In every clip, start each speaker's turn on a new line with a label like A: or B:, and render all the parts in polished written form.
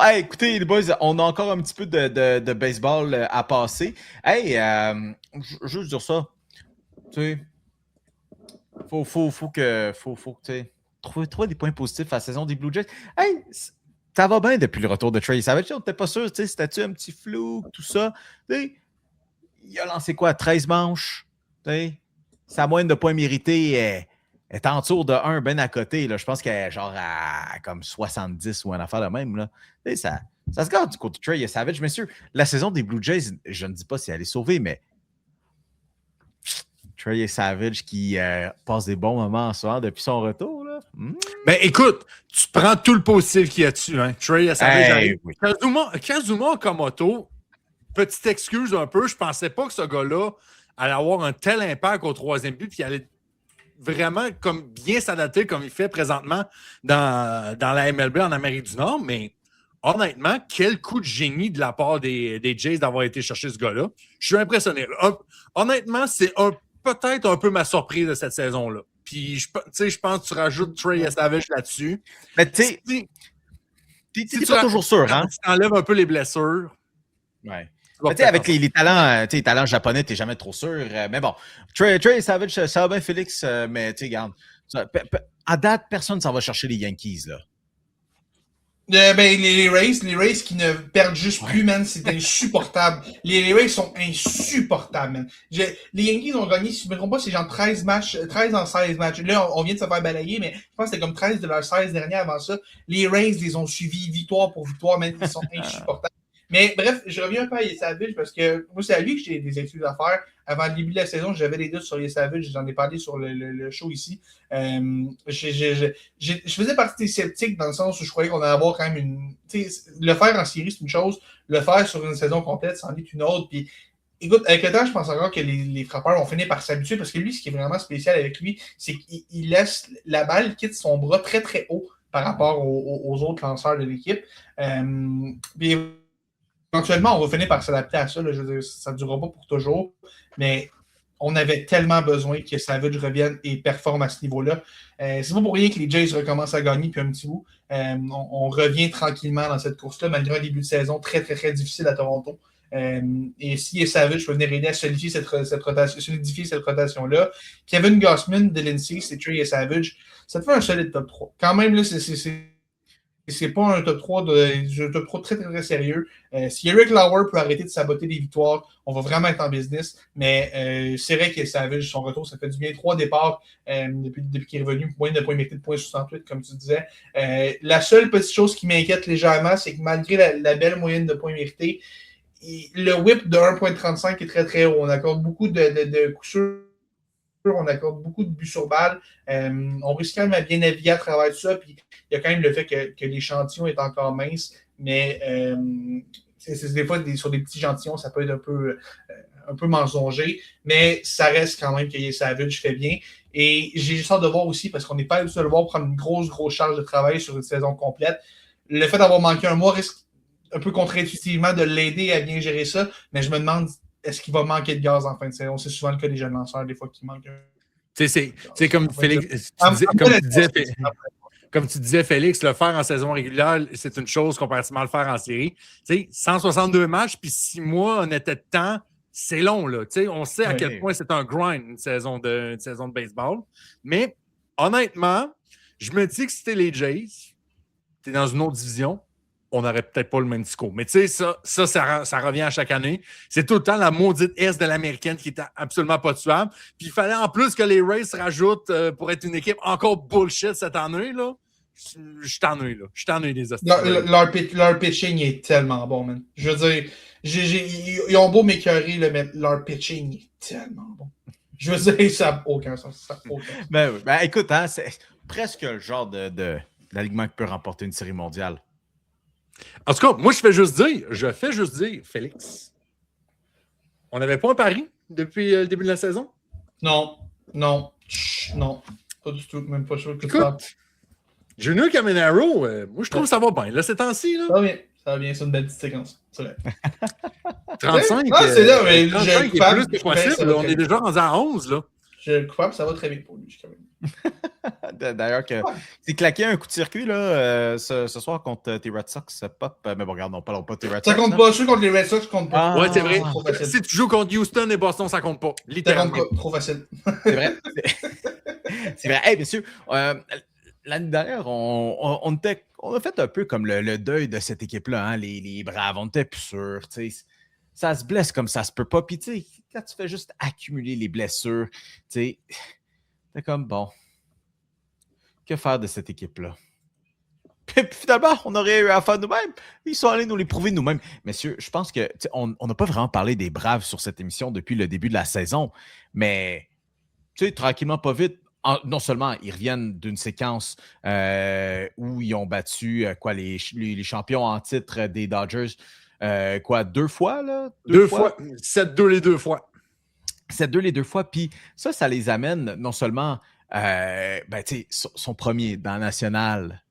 A: Hey, écoutez, les boys, on a encore un petit peu de baseball à passer. Hey, juste dire ça. Tu sais, faut que, tu sais, trouver des points positifs à la saison des Blue Jays. Hey, ça va bien depuis le retour de Trey Savage. On n'était pas sûr, tu sais, c'était-tu un petit flou, tout ça. Tu sais, il a lancé quoi, 13 manches? Tu sais, sa moyenne de points mérités est en dessous de 1, ben à côté. Là. Je pense qu'elle est genre à comme 70 ou un affaire de même. Là. Tu sais, ça se garde du côté de Trey Savage. Messieurs, la saison des Blue Jays, je ne dis pas si elle est sauvée, mais Trey Savage qui passe des bons moments en soir depuis son retour. Là.
B: Ben écoute, tu prends tout le positif qu'il y a dessus. Hein. Trey Savage arrive.
A: Oui.
B: Kazuma Okamoto, petite excuse un peu, je pensais pas que ce gars-là allait avoir un tel impact au troisième but, puis il allait vraiment comme bien s'adapter comme il fait présentement dans la MLB en Amérique du Nord, mais honnêtement, quel coup de génie de la part des Jays d'avoir été chercher ce gars-là. Je suis impressionné. Honnêtement, c'est peut-être un peu ma surprise de cette saison-là. Puis, je pense que tu rajoutes Trey Savage là-dessus.
A: Mais tu sais, t'es pas toujours sûr, hein?
B: Tu enlèves un peu les blessures.
A: Ouais. Avec les talents japonais, t'es jamais trop sûr. Mais bon, Trey Savage, ça va bien, Félix, mais tu sais, regarde. À date, personne ne s'en va chercher les Yankees, là.
C: Les Rays qui ne perdent juste plus, man, c'est insupportable. Les Rays sont insupportables, man. Les Yankees ont gagné, si je ne me trompe pas, c'est genre 13 en 16 matchs. Là, on vient de se faire balayer, mais je pense que c'était comme 13 de leurs 16 derniers avant ça. Les Rays les ont suivis victoire pour victoire, man, ils sont insupportables. Mais bref, je reviens un peu à Savage parce que moi, c'est à lui que j'ai des excuses à faire. Avant le début de la saison, j'avais des doutes sur Savage. J'en ai parlé sur le show ici. Je faisais partie des sceptiques dans le sens où je croyais qu'on allait avoir quand même une... Le faire en série, c'est une chose. Le faire sur une saison complète, c'en est une autre. Puis, écoute, avec le temps, je pense encore que les frappeurs vont finir par s'habituer parce que lui, ce qui est vraiment spécial avec lui, c'est qu'il laisse la balle quitte son bras très, très haut par rapport aux autres lanceurs de l'équipe. Puis, éventuellement, on va finir par s'adapter à ça. Là. Je veux dire, ça ne durera pas pour toujours. Mais on avait tellement besoin que Savage revienne et performe à ce niveau-là. C'est pas pour rien que les Jays recommencent à gagner depuis un petit bout. On revient tranquillement dans cette course-là, malgré un début de saison très, très, très difficile à Toronto. Et si Savage peut venir aider à solidifier cette rotation-là, Kevin Gausman de l'NC, c'est Trey Savage, ça te fait un solide top 3. Quand même, là, c'est pas un top 3 très, très, très sérieux. Si Eric Lauer peut arrêter de saboter des victoires, on va vraiment être en business. Mais c'est vrai que Savage, son retour, ça fait du bien. 3 départs depuis qu'il est revenu. Moyenne de points mérités de 0.68, comme tu disais. La seule petite chose qui m'inquiète légèrement, c'est que malgré la belle moyenne de points mérités, le whip de 1.35 est très, très haut. On accorde beaucoup de coups sûrs. On accorde beaucoup de buts sur balle. On réussit quand même à bien naviguer à travers tout ça. Puis il y a quand même le fait que l'échantillon est encore mince. Mais des fois, sur des petits échantillons, ça peut être un peu mensonger. Mais ça reste quand même que Savage fait bien. Et j'ai juste hâte de voir aussi, parce qu'on n'est pas habitué de le voir prendre une grosse charge de travail sur une saison complète. Le fait d'avoir manqué un mois risque un peu contre-intuitivement de l'aider à bien gérer ça. Mais je me demande, est-ce qu'il va manquer de gaz en fin de saison? C'est souvent le cas des jeunes lanceurs, des fois, qui manquent.
B: C'est comme Félix, comme tu disais, Félix, le faire en saison régulière, c'est une chose comparativement le faire en série. 162 matchs, puis 6 mois, on était de temps, c'est long. Là. On sait à quel point c'est un grind, une saison de baseball. Mais honnêtement, je me dis que si t'es les Jays, t'es dans une autre division, on n'aurait peut-être pas le même discours. Mais tu sais, ça revient à chaque année. C'est tout le temps la maudite Est de l'américaine qui est absolument pas tuable. Puis il fallait en plus que les Rays se rajoutent pour être une équipe encore bullshit cette année. Là. Je t'ennuie, là. Je t'ennuie des hosties.
C: Leur pitching est tellement bon, man. Je veux dire, ils ont beau m'écœurer, mais leur pitching est tellement bon. Je veux dire, ça n'a aucun sens.
A: Ben, écoute, hein, c'est presque le genre de l'alignement qui peut remporter une série mondiale.
B: En tout cas, moi, je fais juste dire, Félix, on n'avait pas un pari depuis le début de la saison?
C: Non. Pas du tout, même pas sûr que
B: écoute, Junior Caminero, moi, je trouve que ça va bien. Là, ces temps-ci, là.
C: Ça va bien, c'est une belle petite séquence. C'est vrai.
B: 35,
C: c'est là, mais
B: 35 est plus que possible. On est déjà rendu à 11, là.
C: Je le crois, ça va très bien pour lui.
A: D'ailleurs, c'est claqué un coup de circuit là, ce soir contre tes Red Sox, pop. Mais bon, regarde, on parle pas de tes Red Sox.
C: Ça compte pas. Ceux contre les Red Sox compte pas.
B: Ouais, c'est vrai.
C: Si
B: tu joues contre Houston et Boston, ça compte pas. Littéralement.
C: Ça compte pas. Trop facile.
A: C'est vrai. C'est vrai. Hey, bien sûr, l'année dernière, on a fait un peu comme le deuil de cette équipe-là, hein, les Braves. On était plus sûrs. Ça se blesse comme ça se peut pas. Puis, tu sais, quand tu fais juste accumuler les blessures, tu sais, c'est comme bon. Que faire de cette équipe-là? Puis finalement, on aurait eu à faire nous-mêmes. Ils sont allés nous les prouver nous-mêmes. Messieurs, je pense que on n'a pas vraiment parlé des Braves sur cette émission depuis le début de la saison, mais tranquillement, pas vite. Non seulement ils reviennent d'une séquence où ils ont battu les champions en titre des Dodgers, 2 fois, là?
B: 2 fois. 7-2 les 2 fois.
A: 7-2 les 2 fois. Puis ça les amène non seulement son premier dans la nationale,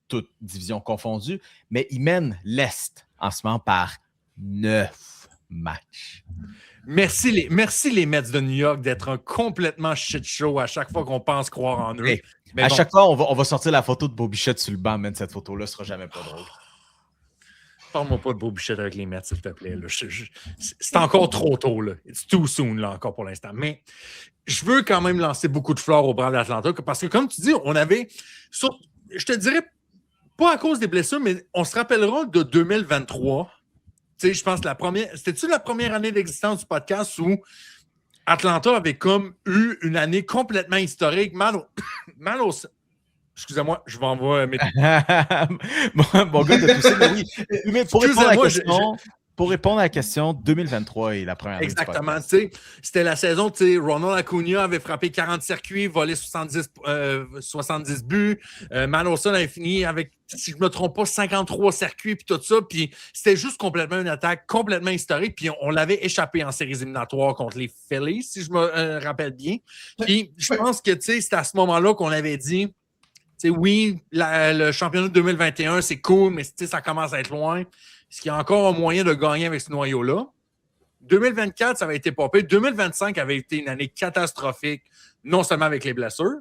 A: toute division confondue, mais ils mènent l'Est en ce moment par 9 matchs.
B: Merci les Mets de New York d'être un complètement shit show à chaque fois qu'on pense croire en eux.
A: Mais à chaque fois, on va sortir la photo de Bo Bichette sur le banc, mais cette photo-là sera jamais pas drôle.
B: Parle-moi pas de Bo Bichette avec les Mets, s'il te plaît. Là. C'est encore trop tôt. Là. It's too soon, là, encore pour l'instant. Mais je veux quand même lancer beaucoup de fleurs aux Braves d'Atlanta parce que, comme tu dis, on avait, je te dirais, pas à cause des blessures, mais on se rappellera de 2023. Tu sais, je pense que c'était-tu la première année d'existence du podcast où Atlanta avait comme eu une année complètement historique, mal au excusez-moi, je vais envoyer
A: mon gars de tout ça, mais oui. Mais pour répondre à la question, 2023 est la première année.
B: Exactement. C'était la saison, Ronald Acuna avait frappé 40 circuits, volé 70 buts. Matt Olson avait fini avec, si je ne me trompe pas, 53 circuits, puis tout ça. Puis c'était juste complètement une attaque complètement historique. Puis on l'avait échappé en séries éliminatoires contre les Phillies, si je me rappelle bien. Puis je pense que c'est à ce moment-là qu'on avait dit, oui, le championnat de 2021, c'est cool, mais ça commence à être loin. Est-ce qu'il y a encore un moyen de gagner avec ce noyau-là? 2024, ça avait été popé. 2025 avait été une année catastrophique, non seulement avec les blessures.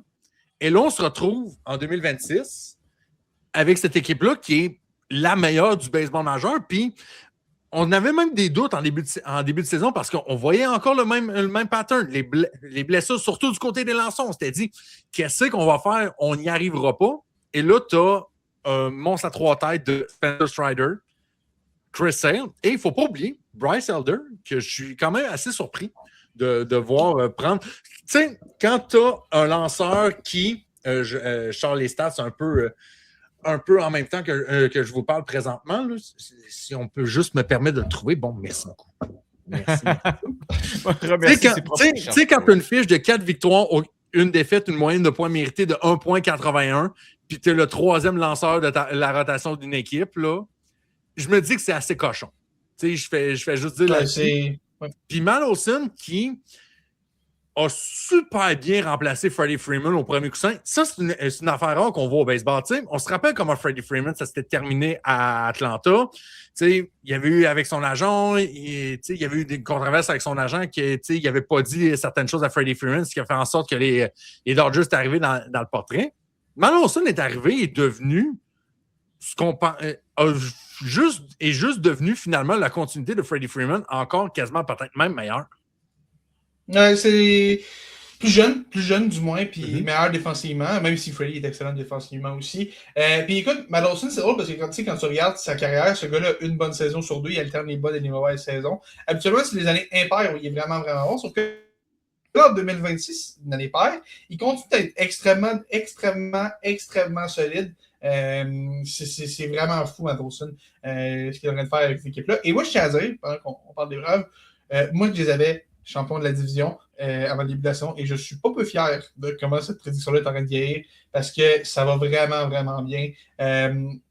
B: Et là, on se retrouve en 2026 avec cette équipe-là qui est la meilleure du baseball majeur. Puis, on avait même des doutes en début de saison parce qu'on voyait encore le même pattern. Les blessures, surtout du côté des lançons. On s'était dit, qu'est-ce qu'on va faire? On n'y arrivera pas. Et là, tu as un monstre à 3 têtes de Spencer Strider, Chris Sale. Et il ne faut pas oublier Bryce Elder, que je suis quand même assez surpris de voir prendre. Tu sais, quand tu as un lanceur qui, Charles les stats un peu en même temps que je vous parle présentement, là, si on peut juste me permettre de le trouver, bon, merci beaucoup. Merci. Tu sais, quand tu as une fiche de 4 victoires, une défaite, une moyenne de points mérités de 1,81, puis tu es le 3e lanceur de la rotation d'une équipe, là, je me dis que c'est assez cochon. Tu sais, je fais juste dire là-dessus. Puis Matt Olson qui a super bien remplacé Freddie Freeman au premier coup-cinq. Ça, c'est une affaire rare qu'on voit au baseball. T'sais, on se rappelle comment Freddie Freeman, ça s'était terminé à Atlanta. T'sais, il y avait eu avec son agent, il y avait eu des controverses avec son agent qui il n'avait pas dit certaines choses à Freddie Freeman, ce qui a fait en sorte que les Dodgers étaient arrivés dans le portrait. Matt Olson est arrivé et est devenu ce qu'on juste devenu finalement la continuité de Freddie Freeman, encore quasiment peut-être même meilleur.
C: C'est plus jeune du moins, puis meilleur défensivement, même si Freddie est excellent défensivement aussi. Puis écoute, Matt Olson, c'est drôle parce que quand tu regardes sa carrière, ce gars-là, une bonne saison sur 2, il alterne les bonnes et les mauvaises saisons. Habituellement, c'est des années impaires où il est vraiment, vraiment bon, sauf que là, en 2026, une année paire, il continue d'être extrêmement solide. C'est vraiment fou, Matt Olson, ce qu'il est en train de faire avec cette équipe-là. Et moi, je tiens à dire, pendant qu'on parle des Braves, moi, je les avais champion de la division avant le début de la saison, et je suis pas peu fier de comment cette prédiction-là est en train de vieillir, parce que ça va vraiment, vraiment bien.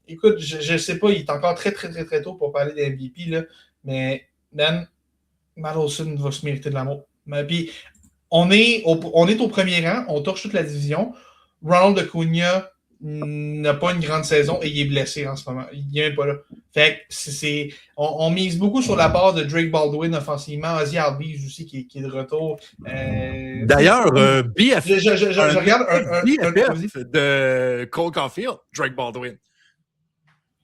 C: Écoute, je sais pas, il est encore très, très, très, très tôt pour parler des MVP, là, mais man, Matt Olson va se mériter de l'amour. Puis, on est au premier rang, on torche toute la division. Ronald Acuna, n'a pas une grande saison et il est blessé en ce moment. Il n'est même pas là. Fait que on mise beaucoup sur la part de Drake Baldwin offensivement, Ozzy Albies aussi qui est de retour.
B: D'ailleurs, BF,
C: je regarde
B: BFF de Cole Caulfield, Drake Baldwin.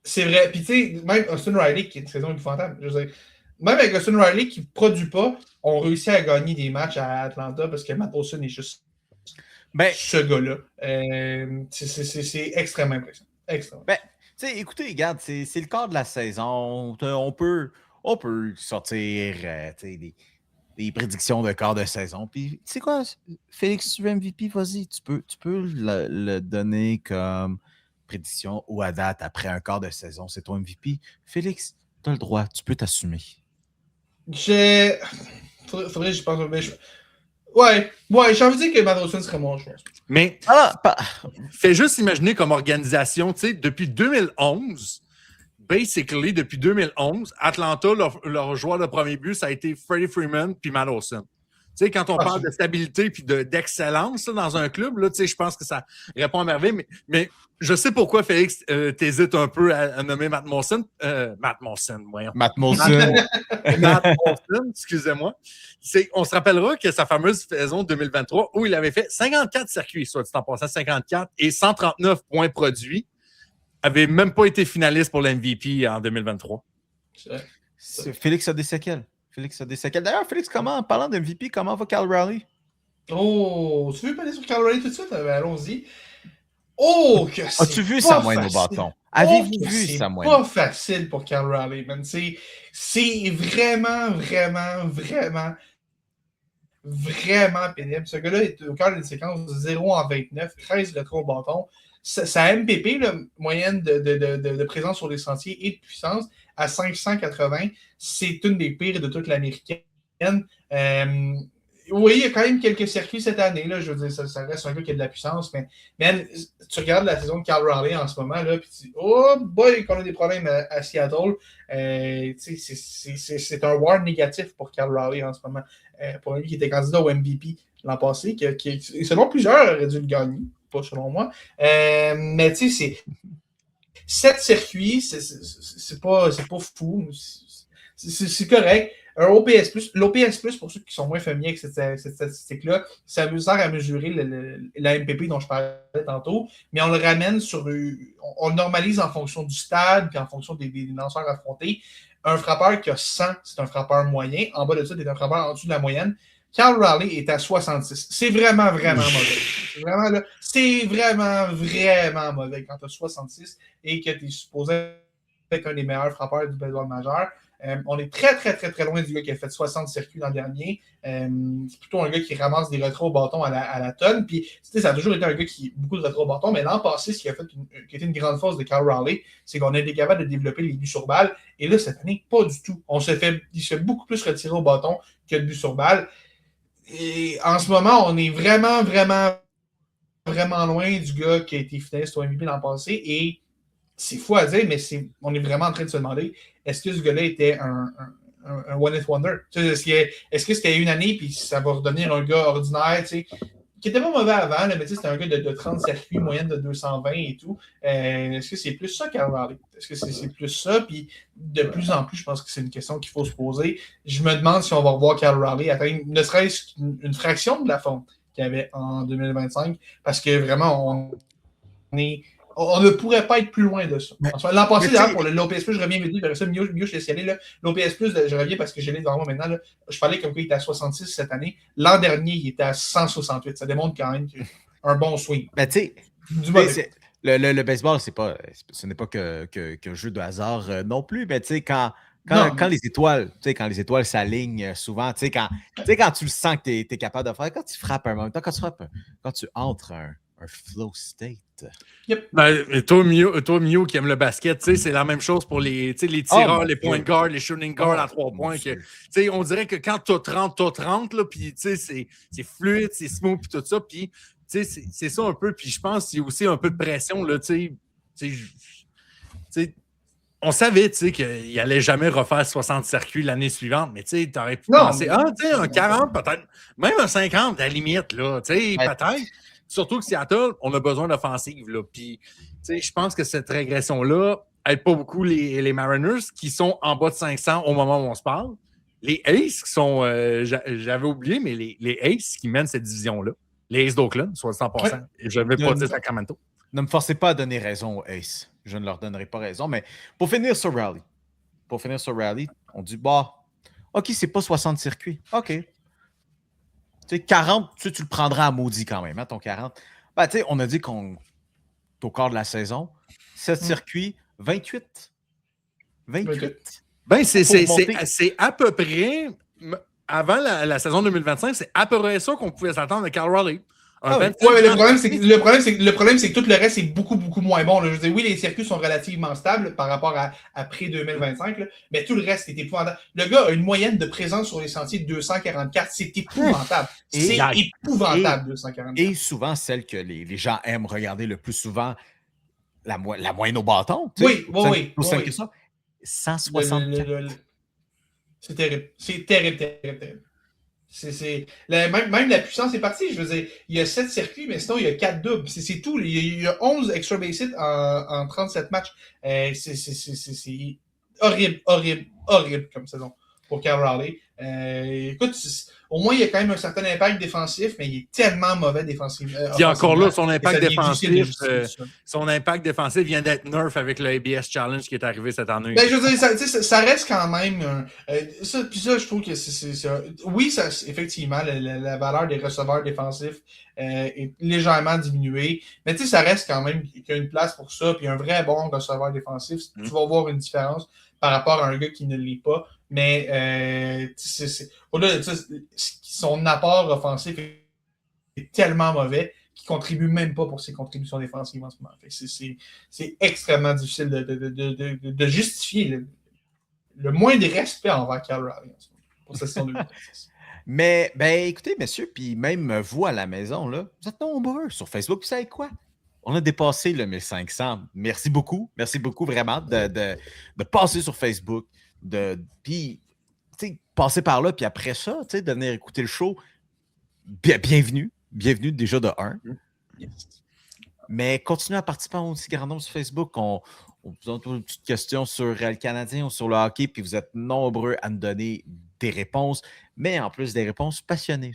C: C'est vrai. Puis tu sais, même Austin Riley qui est une saison épouvantable. Je veux dire, même avec Austin Riley qui ne produit pas, on réussit à gagner des matchs à Atlanta parce que Matt Olson est juste ce gars-là. C'est extrêmement impressionnant. Extrêmement.
A: Écoutez, regarde, c'est le quart de la saison. On peut sortir des prédictions de quart de saison. Puis, tu sais quoi, Félix, tu veux MVP, vas-y. Tu peux le donner comme prédiction ou à date après un quart de saison. C'est ton MVP. Félix, tu as le droit. Tu peux t'assumer.
C: Faudrait que je pense. Ouais, j'ai envie de dire que Matt Olson serait mon choix.
B: Mais fais juste imaginer comme organisation, tu sais, depuis 2011, depuis 2011, Atlanta, leur joueur de premier but, ça a été Freddie Freeman puis Matt Olson. Tu sais, quand on parle de stabilité puis d'excellence dans un club, là, tu sais, je pense que ça répond à merveille. Mais je sais pourquoi, Félix, t'hésites un peu à nommer Matt Molson. Matt Molson, excusez-moi. On se rappellera que sa fameuse saison 2023, où il avait fait 54 circuits, soit dit en passant 54, et 139 points produits, avait même pas été finaliste pour l'MVP en 2023.
A: Félix a des séquelles. D'ailleurs, Félix, en parlant de MVP, comment va Cal Raleigh?
C: Oh, tu veux parler sur Cal Raleigh tout de suite? Allons-y. Oh, que c'est
A: As-tu vu sa moyenne au bâton? Avez-vous vu sa moyenne?
C: C'est pas facile pour Cal Raleigh, man. C'est vraiment pénible. Ce gars-là est au cœur d'une séquence de 0 en 29, 13 rétro au bâton. Sa MPP, la moyenne de présence sur les sentiers et de puissance, à 580, c'est une des pires de toute l'américaine. Oui, il y a quand même quelques circuits cette année. Là, je veux dire, ça reste un gars qui a de la puissance, mais tu regardes la saison de Cal Raleigh en ce moment, là, puis tu dis, oh boy, qu'on a des problèmes à Seattle. C'est un war négatif pour Cal Raleigh en ce moment. Pour lui qui était candidat au MVP l'an passé, qui selon plusieurs, aurait dû le gagner. Pas selon moi. Mais tu sais, c'est 7 circuits, c'est pas fou. C'est correct. Un OPS+, l'OPS+, pour ceux qui sont moins familiers avec cette statistique-là, ça sert à mesurer la MPP dont je parlais tantôt, mais on le ramène on le normalise en fonction du stade puis en fonction des lanceurs affrontés. Un frappeur qui a 100, c'est un frappeur moyen. En bas de ça, c'est un frappeur en dessous de la moyenne. Cal Raleigh est à 66. C'est vraiment mauvais. C'est vraiment mauvais quand tu as 66 et que tu es supposé être un des meilleurs frappeurs du baseball majeur. On est très loin du gars qui a fait 60 circuits l'an dernier. C'est plutôt un gars qui ramasse des retraits au bâton à la tonne. Puis, ça a toujours été un gars qui a beaucoup de retraits au bâton, mais l'an passé, ce qui a été une grande force de Cal Raleigh, c'est qu'on a été capable de développer les buts sur balle. Et là, cette année, pas du tout. Il se fait beaucoup plus retirer au bâton que de buts sur balle. Et en ce moment, on est vraiment loin du gars qui a été finaliste au MVP l'an passé. Et c'est fou à dire, mais on est vraiment en train de se demander, est-ce que ce gars-là était un one-hit wonder? Est-ce que c'était une année, puis ça va redevenir un gars ordinaire, qui était pas mauvais avant, là, mais c'était un gars de 30 circuits, moyenne de 220 et tout. Est-ce que c'est plus ça Cal Raleigh? Est-ce que c'est plus ça? Puis de plus en plus, je pense que c'est une question qu'il faut se poser. Je me demande si on va revoir Cal Raleigh atteindre ne serait-ce qu'une fraction de la forme qu'il y avait en 2025, parce que vraiment, on ne pourrait pas être plus loin de ça. L'an passé, d'ailleurs, pour l'OPS+, je reviens vite, vers ça, mieux je laisse y aller. L'OPS+, je reviens parce que je l'ai devant moi maintenant. Là, je parlais comme quoi il était à 66 cette année. L'an dernier, il était à 168. Ça démontre quand même un bon swing.
A: Mais tu sais, le baseball, ce n'est pas qu'un jeu de hasard non plus, mais tu sais, quand les étoiles s'alignent souvent, tu sais, quand tu le sens que tu es capable de faire, quand tu frappes un moment, quand tu entres un flow state.
B: Yep. Ben, toi, Mio, qui aime le basket, c'est la même chose pour les tireurs, les point guards, les shooting guards à 3 points. On dirait que quand tu as 30, là, puis c'est fluide, c'est smooth, puis tout ça, puis c'est ça un peu, puis je pense qu'il y a aussi un peu de pression, là, on savait qu'il n'allait jamais refaire 60 circuits l'année suivante, mais tu aurais pu penser, un 40, peut-être, même un 50 à la limite, là, peut-être. surtout que Seattle, on a besoin d'offensive. Puis, je pense que cette régression-là aide pas beaucoup les Mariners qui sont en bas de 500 au moment où on se parle. Les Aces qui sont, j'avais oublié, mais les Aces qui mènent cette division-là, les Aces d'Oakland, 100%. Ouais. Et je ne vais pas dire Sacramento.
A: Ne me forcez pas à donner raison aux Aces. Je ne leur donnerai pas raison. Mais pour finir ce rally, on dit, OK, c'est pas 60 circuits. OK. Tu sais, 40, tu le prendras à maudit quand même, hein, ton 40. Ben, tu sais, on a dit qu'au quart de la saison, 7 circuits, 28. 28.
B: Ben, c'est à peu près, avant la saison 2025, c'est à peu près ça qu'on pouvait s'attendre de Cal Raleigh.
C: Mais le problème, c'est que tout le reste est beaucoup, beaucoup moins bon. Là. Je veux dire, oui, les circuits sont relativement stables par rapport à après 2025, là, mais tout le reste est épouvantable. Le gars a une moyenne de présence sur les sentiers de 244. C'est épouvantable. C'est épouvantable, 244.
A: Et souvent, celle que les gens aiment regarder le plus souvent, la moyenne au bâton.
C: Oui.
A: 164.
C: C'est terrible. C'est terrible. Même la puissance est partie. Je veux dire, il y a 7 circuits, mais sinon, il y a 4 doubles. C'est tout. Il y a 11 extra base hits en 37 matchs. C'est horrible comme saison pour Cal Raleigh. Écoute, au moins, il y a quand même un certain impact défensif, mais il est tellement mauvais défensif.
B: Puis encore là, son impact défensif vient d'être nerf avec le ABS Challenge qui est arrivé cette année.
C: Ben, je veux dire, ça reste quand même... puis ça, je trouve que oui, effectivement, la valeur des receveurs défensifs est légèrement diminuée, mais tu sais, ça reste quand même qu'il y a une place pour ça, puis un vrai bon receveur défensif, tu vas voir une différence par rapport à un gars qui ne l'est pas. Mais son apport offensif est tellement mauvais qu'il ne contribue même pas pour ses contributions défensives en ce moment. C'est extrêmement difficile de justifier le moins de respect envers Cal Raleigh pour cette saison 2026.
A: Mais, écoutez, messieurs, puis même vous à la maison, là, vous êtes nombreux sur Facebook. Vous savez quoi? On a dépassé le 1500. Merci beaucoup vraiment de passer sur Facebook. Puis, passer par là, puis après ça, de venir écouter le show. Bienvenue déjà de 1.
C: Yes.
A: Mais continuez à participer au Petit Grandon sur Facebook. On vous donne une petite question sur le Canadien ou sur le hockey, puis vous êtes nombreux à nous donner des réponses, mais en plus des réponses passionnées.